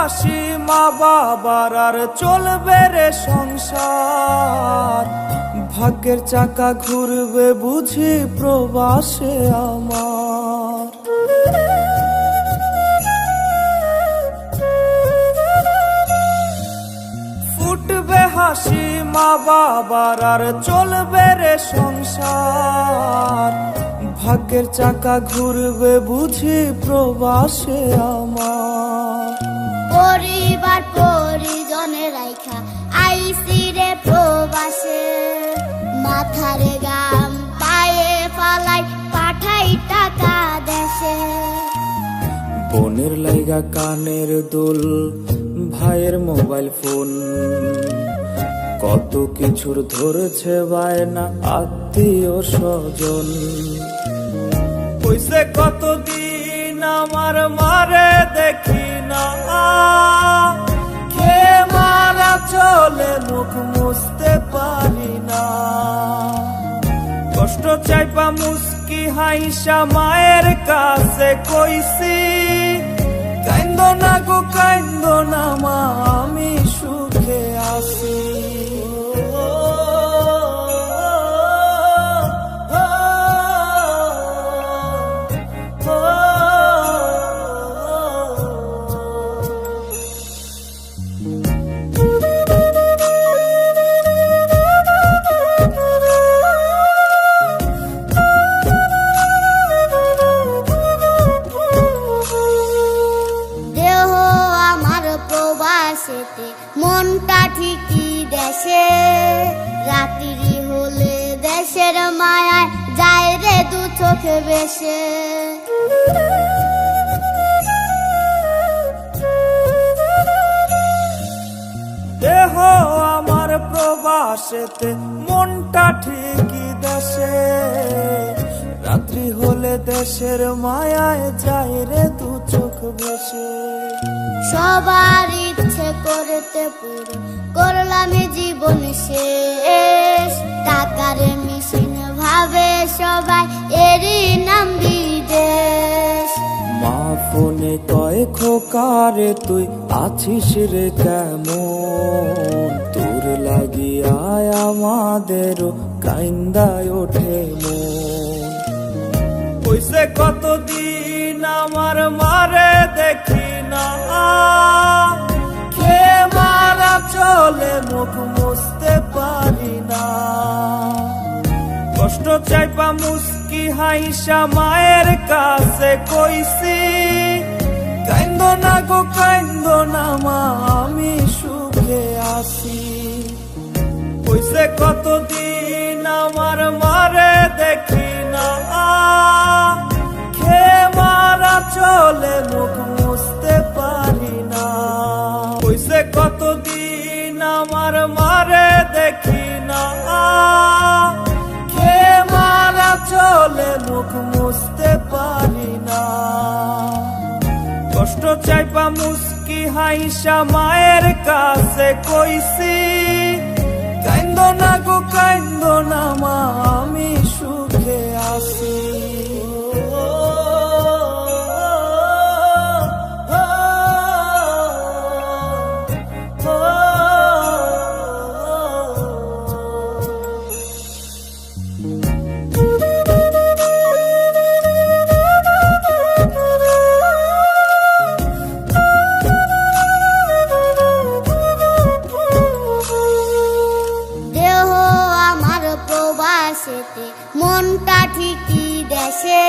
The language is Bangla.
হাসি মা বাবার আর চলবে রে সংসার, ভাগ্যের চাকা ঘুরবে বুঝি প্রবাসে আমার। ফুটবে হাসি মা বাবার আর চলবে রে সংসার, ভাগ্যের চাকা ঘুরবে বুঝি প্রবাসে আমার। পরিবার পরিজনের রাইখা আইসি রে প্রবাসে, মাথারে গাম পায়ে ফালাই পাঠাই টাকা দেশে। বোনের লাইগা কানের দুল, ভাইয়ের মোবাইল ফোন, কত কিছুর ধরেছে বায়না আত্মীয় স্বজন। কইছে কতদিন আমার মারে দেখি না, খেয়ে মারা চলে মুখ মুছতে পারি না। কষ্ট চাইপা মুস্কি হাইসা মায়ের কাছে কইছি, কাইন্দো না গো কাইন্দো না মা, আমি সুখে আছি। মনটা ঠিকই দেশে, রাত্রি হলে দেশের মায়ায় যায় রে দু চোখে বেশে। দেহ আমার প্রবাসেতে, মনটা ঠিকই দেশে, রাত্রি হলে দেশের মায়ায় যায় রে দু চোখ বেশে। সবার ইচ্ছে করতে পুরো করলাম জীবন শেষ, টাকার মেশিন ভাবে সবাই এরই নাম বিদেশ। মা ফোনে কয় খোকারে তুই আছিস রে কেমন, তোর লাগিয়া আমাদেরও কাইন্দায় ওঠে মন। কইছে কতদিন আমার মারে দেখি না, খেয়ে মারা চলে মুখ মুছতে পারি না। কষ্ট চাইপা মুস্কি হাইসা মায়ের কাছে কইছি, কাইন্দো না গো কাইন্দো না মা, আমি সুখে আছি। কইছে কতদিন আমার মারে দেখি না, খেয়ে মারা চলে মুখ মুছতে পারি না। কইছে কতদিন আমার মারে দেখি না, খেয়ে মারা চলে মুখ মুছতে পারি না। কষ্ট চাইপা মুস্কি হাইসা মায়ের কাছে কইছি, কাইন্দো না গো কাইন্দো না মা, আমি সুখে আছি। মনটা ঠিকই দেশে,